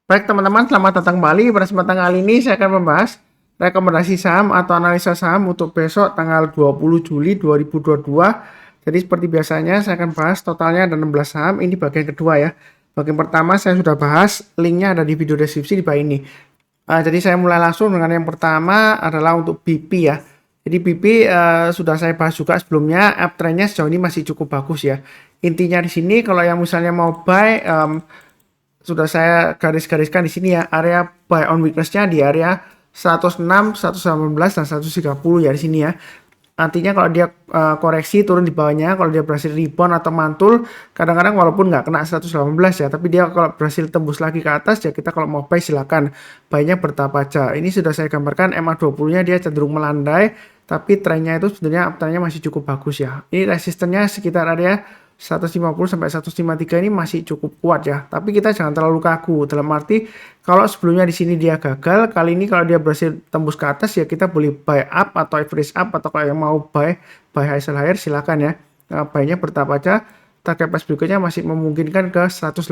Baik teman-teman, selamat datang kembali. Pada kesempatan kali ini saya akan membahas rekomendasi saham atau analisa saham untuk besok tanggal 20 Juli 2022. Jadi seperti biasanya saya akan bahas totalnya ada 16 saham. Ini bagian kedua ya. Bagian pertama saya sudah bahas, linknya ada di video deskripsi di bawah ini. Jadi saya mulai langsung dengan yang pertama adalah untuk BP ya. Jadi BP sudah saya bahas juga sebelumnya, uptrendnya sejauh ini masih cukup bagus ya. Intinya di sini kalau yang misalnya mau buy, sudah saya garis-gariskan di sini ya, area buy on weakness-nya di area 106, 118 dan 130 ya di sini ya. Artinya kalau dia koreksi turun di bawahnya, kalau dia berhasil rebound atau mantul, kadang-kadang walaupun nggak kena 118 ya, tapi dia kalau berhasil tembus lagi ke atas ya kita kalau mau buy silakan. Buy-nya bertahap aja. Ini sudah saya gambarkan MA20-nya dia cenderung melandai, tapi trennya itu sebenarnya uptrendnya masih cukup bagus ya. Ini resistennya sekitar area 150 sampai 153 ini masih cukup kuat ya. Tapi kita jangan terlalu kaku. Dalam arti kalau sebelumnya di sini dia gagal, kali ini kalau dia berhasil tembus ke atas ya kita boleh buy up atau average up, atau kalau yang mau buy high sell higher silakan ya. Buy-nya bertahap aja. Target price berikutnya masih memungkinkan ke 180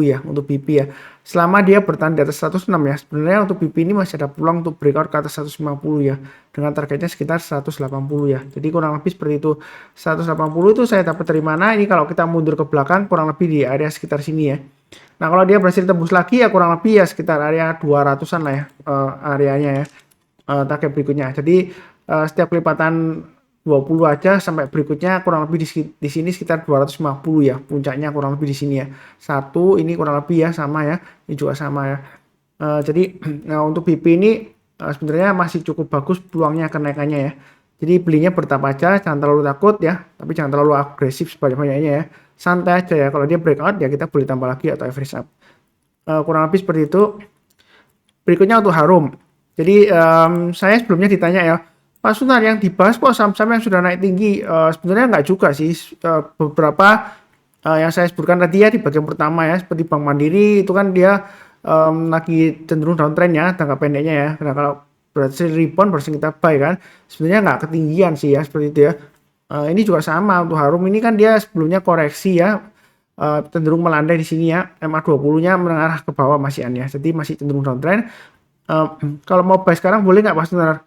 ya untuk BP ya. Selama dia bertahan di atas 106 ya. Sebenarnya untuk BP ini masih ada peluang untuk breakout ke atas 150 ya. Dengan targetnya sekitar 180 ya. Jadi kurang lebih seperti itu. 180 itu saya dapat dari mana? Ini kalau kita mundur ke belakang kurang lebih di area sekitar sini ya. Nah, kalau dia berhasil tembus lagi ya kurang lebih ya sekitar area 200-an lah ya areanya ya. Target berikutnya. Jadi setiap kelipatan 20 aja sampai berikutnya kurang lebih di sini sekitar 250 ya. Puncaknya kurang lebih di sini ya. Satu ini kurang lebih ya sama ya. Ini juga sama ya. Jadi untuk BP ini sebenarnya masih cukup bagus peluangnya kenaikannya ya. Jadi belinya bertahap aja, jangan terlalu takut ya, tapi jangan terlalu agresif sebanyak-banyaknya ya. Santai aja ya. Kalau dia breakout ya kita boleh tambah lagi atau average up. Kurang lebih seperti itu. Berikutnya untuk Harum. Jadi saya sebelumnya ditanya ya, Pak Sunar yang dibahas kok saham-saham yang sudah naik tinggi. Sebenarnya nggak juga sih. Beberapa yang saya sebutkan tadi ya di bagian pertama ya, seperti Bank Mandiri itu kan dia lagi cenderung downtrend ya, jangka pendeknya ya. Karena kalau berhasil rebound berhasil kita buy kan, sebenarnya nggak ketinggian sih ya seperti itu ya. Ini juga sama untuk Harum, ini kan dia sebelumnya koreksi ya, cenderung melandai di sini ya. MA20-nya mengarah ke bawah masih ya, jadi masih cenderung downtrend. Kalau mau buy sekarang boleh nggak Pak Sunar?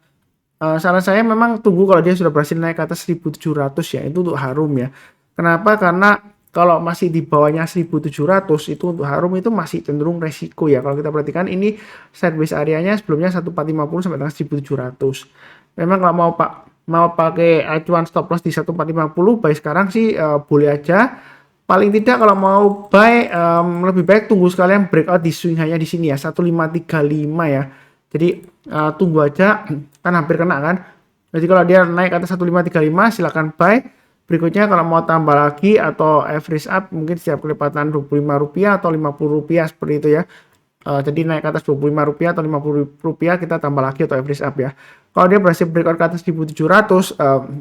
Saran saya memang tunggu kalau dia sudah berhasil naik ke atas 1700 ya, itu untuk Harum ya. Kenapa? Karena kalau masih di bawahnya 1700 itu untuk Harum itu masih cenderung resiko ya. Kalau kita perhatikan ini sideways areanya sebelumnya 1450 sampai dengan 1700. Memang kalau mau pakai acuan stop loss di 1450 buy sekarang sih boleh aja. Paling tidak kalau mau buy lebih baik tunggu sekalian breakout di swing high-nya di sini ya 1535 ya. Jadi tunggu aja, kan hampir kena kan. Jadi kalau dia naik ke atas 1535 silakan buy. Berikutnya kalau mau tambah lagi atau average up mungkin setiap kelipatan Rp25 atau Rp50 seperti itu ya. Jadi naik ke atas Rp25 atau Rp50 kita tambah lagi atau average up ya. Kalau dia berhasil breakout ke atas 1700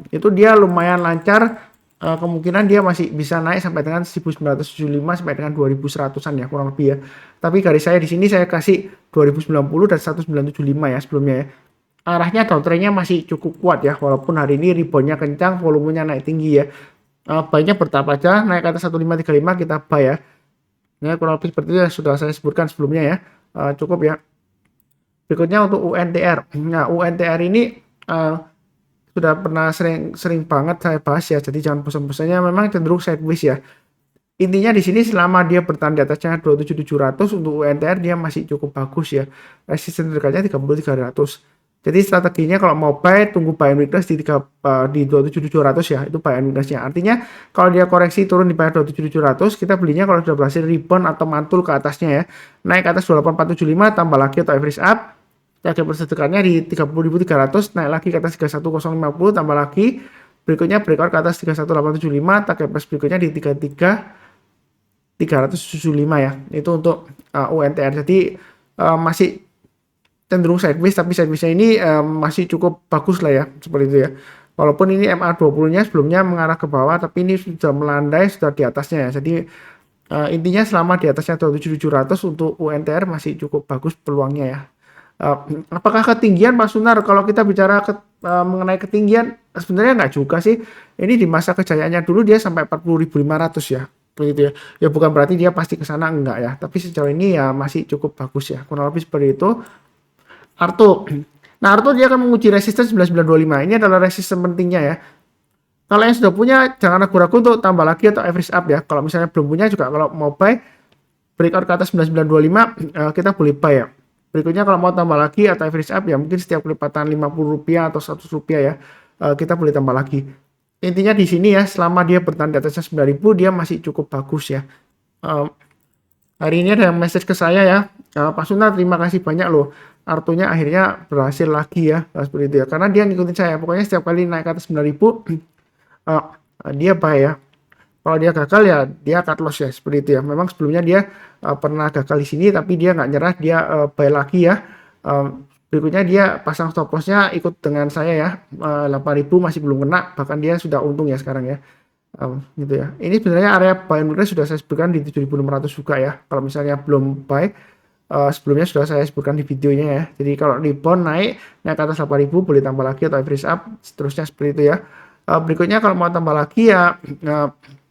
itu dia lumayan lancar. Kemungkinan dia masih bisa naik sampai dengan 1975 sampai dengan 2100-an ya kurang lebih ya. Tapi garis saya di sini saya kasih 2090 dan 1975 ya sebelumnya ya. Arahnya downtrendnya masih cukup kuat ya, walaupun hari ini reboundnya kencang, volumenya naik tinggi ya. Buy-nya bertahap aja, naik ke atas 1535 kita buy ya. Ini kurang lebih seperti itu yang sudah saya sebutkan sebelumnya ya. Cukup ya. Berikutnya untuk UNTR. Nah, UNTR ini sudah pernah sering banget saya bahas ya, jadi jangan bosan-bosannya, memang cenderung sideways ya. Intinya di sini selama dia bertahan di atasnya 27700 untuk UNTR dia masih cukup bagus ya. Resisten terdekatnya 30300. Jadi strateginya kalau mau buy tunggu buy and weakness di 27700 ya, itu buy and weakness-nya. Artinya kalau dia koreksi turun di bawah 27700 kita belinya kalau sudah berhasil rebound atau mantul ke atasnya ya. Naik ke atas 28475 tambah lagi atau average up. Target bersedekahnya di 30.300, naik lagi ke atas 31050 tambah lagi. Berikutnya breakout ke atas 31875, target price berikutnya di 33375 ya. Itu untuk UNTR. Jadi masih cenderung sideways, tapi sideways-nya ini masih cukup bagus lah ya, seperti itu ya. Walaupun ini MA20-nya sebelumnya mengarah ke bawah, tapi ini sudah melandai, sudah di atasnya ya. Jadi intinya selama di atasnya 27700 untuk UNTR masih cukup bagus peluangnya ya. Apakah ketinggian Pak Sunar? Kalau kita bicara mengenai ketinggian sebenarnya nggak juga sih. Ini di masa kejayaannya dulu dia sampai 40.500 ya. seperti itu ya. Ya bukan berarti dia pasti ke sana enggak ya, tapi sejauh ini ya masih cukup bagus ya. Kurang lebih seperti itu. Arto. Nah, Arto dia akan menguji resistance 9925. Ini adalah resistance pentingnya ya. Kalau yang sudah punya jangan ragu-ragu untuk tambah lagi atau average up ya. Kalau misalnya belum punya juga kalau mau buy breakout ke atas 9925 kita boleh buy ya. Berikutnya kalau mau tambah lagi atau average up ya mungkin setiap kelipatan Rp50 atau Rp100 ya kita boleh tambah lagi. Intinya di sini ya selama dia bertahan di atasnya 9.000 dia masih cukup bagus ya. Hari ini ada message ke saya ya, Pak Sunar terima kasih banyak loh. Artunya akhirnya berhasil lagi ya, seperti itu ya. Karena dia ngikutin saya, pokoknya setiap kali naik ke atas 9.000 dia buy ya. Kalau dia gagal ya dia cut loss ya, seperti itu ya. Memang sebelumnya dia pernah gagal di sini tapi dia nggak nyerah, dia buy lagi ya. Berikutnya dia pasang stop lossnya ikut dengan saya ya, 8.000 masih belum kena, bahkan dia sudah untung ya sekarang ya. Gitu ya. Ini sebenarnya area buy and sudah saya sebutkan di 7.600 juga ya. Kalau misalnya belum buy, sebelumnya sudah saya sebutkan di videonya ya. Jadi kalau rebound naik ke atas 8.000 boleh tambah lagi atau average up, seterusnya seperti itu ya. Berikutnya kalau mau tambah lagi ya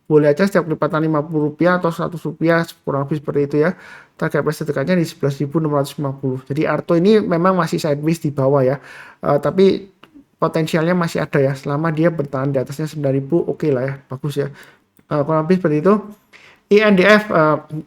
boleh aja setiap kelipatan Rp50 atau Rp100 kurang lebih seperti itu ya. Target price dekatnya di 11.650. Jadi Arto ini memang masih sideways di bawah ya. Tapi potensialnya masih ada ya selama dia bertahan di atasnya 9.000 oke lah ya, bagus ya. Kurang lebih seperti itu. INDF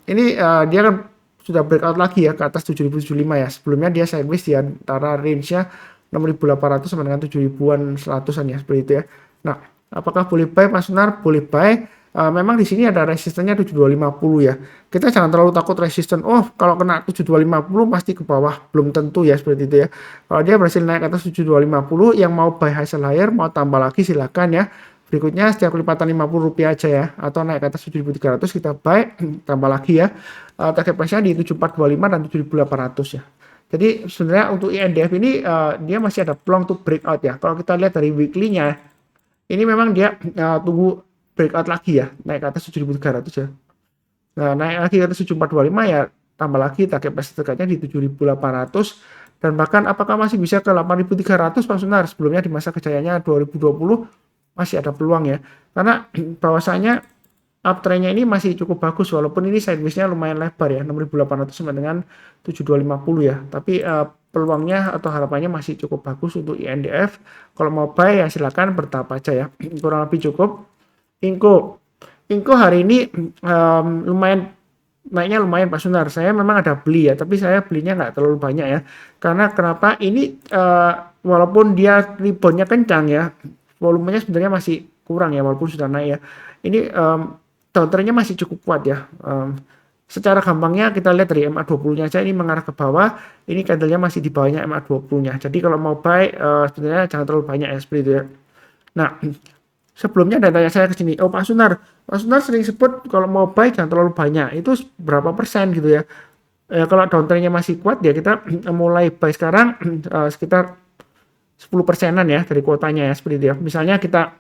ini dia kan sudah breakout lagi ya ke atas 7.075 ya. Sebelumnya dia sideways di antara range-nya 6.800 sampai dengan 7.000-an 100-an ya, seperti itu ya. Nah, apakah boleh buy Mas Sunar? Boleh buy. Memang di sini ada resistennya 7250 ya. Kita jangan terlalu takut resisten. Oh, kalau kena 7250 pasti ke bawah. Belum tentu ya seperti itu ya. Kalau dia berhasil naik ke atas 7250, yang mau buy high sell higher, mau tambah lagi silakan ya. Berikutnya setiap kelipatan Rp50 aja ya. Atau naik ke atas 7.300 kita buy, tambah lagi ya. Target price-nya di 7425 dan 7.800 ya. Jadi sebenarnya untuk INDF ini dia masih ada peluang untuk breakout ya. Kalau kita lihat dari weekly-nya, ini memang dia tunggu breakout lagi ya, naik ke atas 7.300 ya. Nah, naik lagi ke atas 7425 ya, tambah lagi target price dekatnya di 7.800 dan bahkan apakah masih bisa ke 8.300 Pak Sunar? Sebelumnya di masa kejayaannya 2020 masih ada peluang ya. Karena bahwasanya uptrendnya ini masih cukup bagus walaupun ini sideways-nya lumayan lebar ya, 6.800 sampai dengan 7.250 ya. Tapi peluangnya atau harapannya masih cukup bagus untuk INDF. Kalau mau buy ya silakan bertahap aja ya. Kurang lebih cukup. Inco hari ini lumayan naiknya lumayan Pak Sunar. Saya memang ada beli ya, tapi saya belinya nggak terlalu banyak ya. Karena kenapa? Ini walaupun dia reboundnya kencang ya, volumenya sebenarnya masih kurang ya walaupun sudah naik ya. Ini downtrendnya masih cukup kuat ya. Secara gampangnya kita lihat dari MA20-nya aja ini mengarah ke bawah. Ini candlenya masih di bawahnya MA20-nya. Jadi kalau mau buy sebenarnya jangan terlalu banyak ya seperti itu ya. Nah, sebelumnya ada tanya saya ke sini, oh Pak Sunar sering sebut kalau mau buy jangan terlalu banyak. Itu berapa persen gitu ya? Kalau downtrendnya masih kuat ya kita mulai buy sekarang sekitar 10%-an ya dari kuotanya ya seperti itu ya. Misalnya kita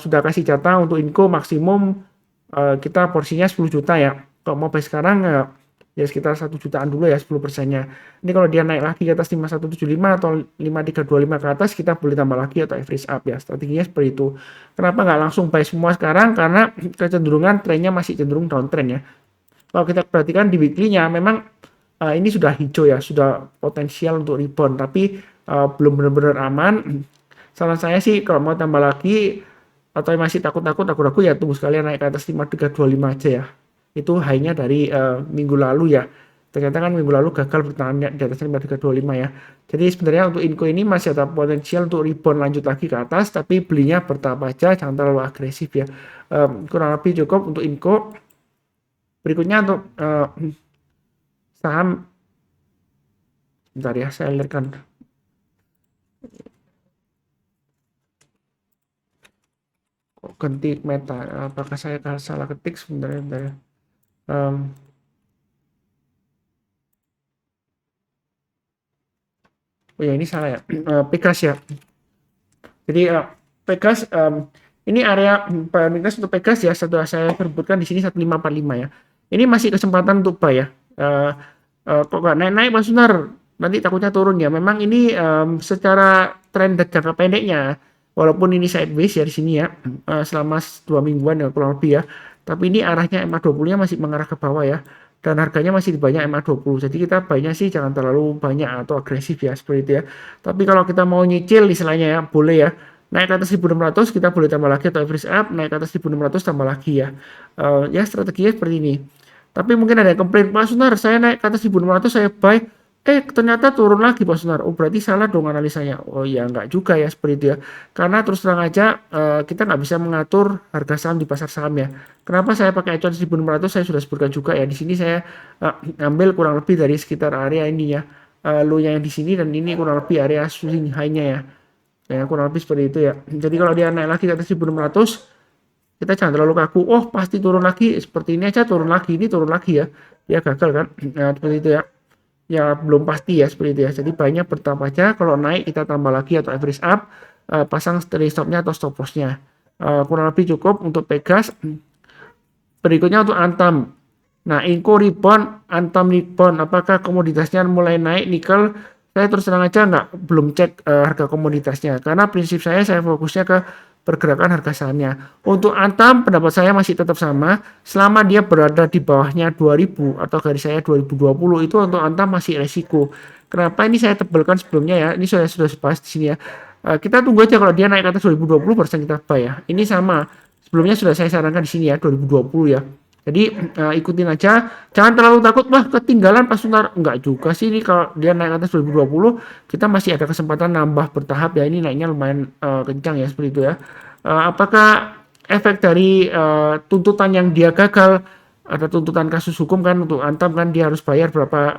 sudah kasih jatah untuk Inco maksimum kita porsinya 10 juta ya. Kalau mau buy sekarang ya sekitar 1 jutaan dulu ya 10%-nya. Ini kalau dia naik lagi ke atas 5175 atau 5325 ke atas kita boleh tambah lagi atau average up ya. Strateginya seperti itu. Kenapa nggak langsung buy semua sekarang? Karena kecenderungan trennya masih cenderung downtrend ya. Kalau kita perhatikan di weekly-nya memang ini sudah hijau ya, sudah potensial untuk rebound tapi belum benar-benar aman. Saran saya sih kalau mau tambah lagi atau masih takut-takut ragu-ragu ya tunggu sekalian naik ke atas 5325 aja ya. Itu high-nya dari minggu lalu ya. Ternyata kan minggu lalu gagal bertahan di atas 5325 ya. Jadi sebenarnya untuk Inco ini masih ada potensial untuk rebound lanjut lagi ke atas tapi belinya bertahap aja, jangan terlalu agresif ya. Kurang lebih cukup untuk Inco. Berikutnya untuk saham, bentar ya saya lihatkan. Kok ganti meta? Apakah saya salah ketik sebenarnya? Bentar ya. Oh ya ini salah ya. Pegas ya. Jadi Pegas ini area prioritas untuk Pegas ya setelah saya sebutkan di sini 1545 ya. Ini masih kesempatan untuk buy ya. Kok nggak naik-naik Mas Sunar? Nanti takutnya turun ya. Memang ini secara tren jangka pendeknya walaupun ini sideways ya di sini ya selama 2 mingguan ya kurang lebih ya. Tapi ini arahnya MA20-nya masih mengarah ke bawah ya. Dan harganya masih di banyak MA20. Jadi kita buy-nya sih jangan terlalu banyak atau agresif ya seperti itu ya. Tapi kalau kita mau nyicil istilahnya ya, boleh ya. Naik ke atas 1600 kita boleh tambah lagi atau average up, naik ke atas 1600 tambah lagi ya. Ya strateginya seperti ini. Tapi mungkin ada yang komplain, Pak Sunar, saya naik ke atas 1600 saya buy, ternyata turun lagi Pak Sunar. Oh berarti salah dong analisanya. Oh ya enggak juga ya seperti itu ya. Karena terus terang aja kita nggak bisa mengatur harga saham di pasar saham ya. Kenapa saya pakai acuan 1600 saya sudah sebutkan juga ya. Di sini saya ambil kurang lebih dari sekitar area ini ya. Low-nya yang di sini dan ini kurang lebih area swing high-nya ya. Ya kurang lebih seperti itu ya. Jadi kalau dia naik lagi ke atas 1600 kita jangan terlalu kaku, oh pasti turun lagi, seperti ini aja turun lagi, ini turun lagi ya, dia gagal kan, nah, seperti itu ya, ya belum pasti ya seperti itu ya, jadi banyak bertahap aja, kalau naik kita tambah lagi atau average up, pasang trailing stopnya atau stop lossnya, kurang lebih cukup untuk Pegas. Berikutnya untuk Antam, nah Inco rebound, Antam rebound, apakah komoditasnya mulai naik, nikel, saya terus terang aja belum cek harga komoditasnya, karena prinsip saya fokusnya ke pergerakan harga sahamnya. Untuk Antam pendapat saya masih tetap sama, selama dia berada di bawahnya 2000 atau garis saya 2020 itu untuk Antam masih resiko. Kenapa ini saya tebalkan sebelumnya ya, ini sudah bahas di sini ya. Kita tunggu aja kalau dia naik ke atas 2020 persen kita buy ya. Ini sama, sebelumnya sudah saya sarankan di sini ya 2020 ya. Jadi ikutin aja, jangan terlalu takut wah ketinggalan Pak Sunar. Enggak juga sih, ini kalau dia naik ke atas 2020 kita masih ada kesempatan nambah bertahap ya, ini naiknya lumayan kencang ya seperti itu ya. Apakah efek dari tuntutan yang dia gagal, ada tuntutan kasus hukum kan untuk Antam kan dia harus bayar berapa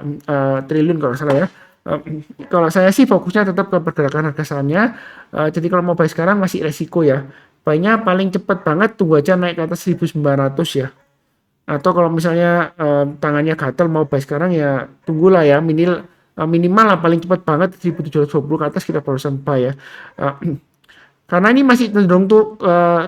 triliun kalau salah ya. Kalau saya sih fokusnya tetap ke pergerakan harga sahamnya. Jadi kalau mau buy sekarang masih resiko ya. Buy-nya paling cepat banget tunggu aja naik ke atas 1900 ya. Atau kalau misalnya tangannya gatel mau buy sekarang ya tunggulah ya, minimal lah paling cepat banget 1720 ke atas kita barusan buy ya. Karena ini masih cenderung tuh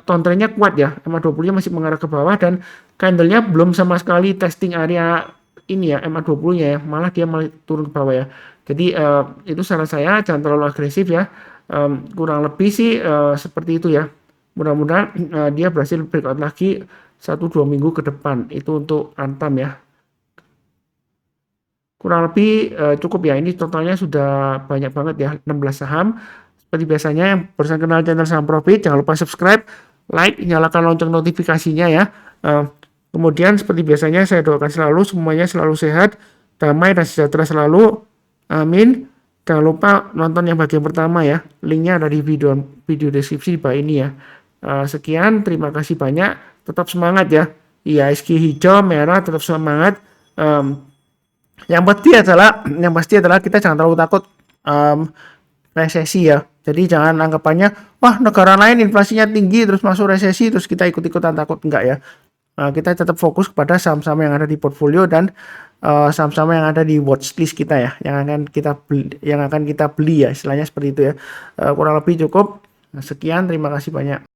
trendnya kuat ya, MA20-nya masih mengarah ke bawah dan candle-nya belum sama sekali testing area ini ya, MA20-nya ya, malah dia turun ke bawah ya. Jadi itu saran saya jangan terlalu agresif ya. Kurang lebih sih seperti itu ya. Mudah-mudahan dia berhasil breakout lagi 1-2 minggu ke depan. Itu untuk Antam ya. Kurang lebih cukup ya. Ini totalnya sudah banyak banget ya, 16 saham. Seperti biasanya yang barusan kenal channel Saham Profit, jangan lupa subscribe, like, nyalakan lonceng notifikasinya ya. Kemudian seperti biasanya saya doakan selalu semuanya selalu sehat, damai dan sejahtera selalu. Amin. Jangan lupa nonton yang bagian pertama ya. Linknya ada di video deskripsi di bawah ini ya. Sekian, terima kasih banyak. Tetap semangat ya. IHSG hijau, merah, tetap semangat. Yang pasti adalah kita jangan terlalu takut resesi ya. Jadi jangan anggapannya, wah negara lain inflasinya tinggi terus masuk resesi terus kita ikut-ikutan takut, enggak ya. Kita tetap fokus kepada saham-saham yang ada di portfolio dan saham-saham yang ada di watchlist kita ya, yang akan kita beli ya, istilahnya seperti itu ya. Kurang lebih cukup. Sekian, terima kasih banyak.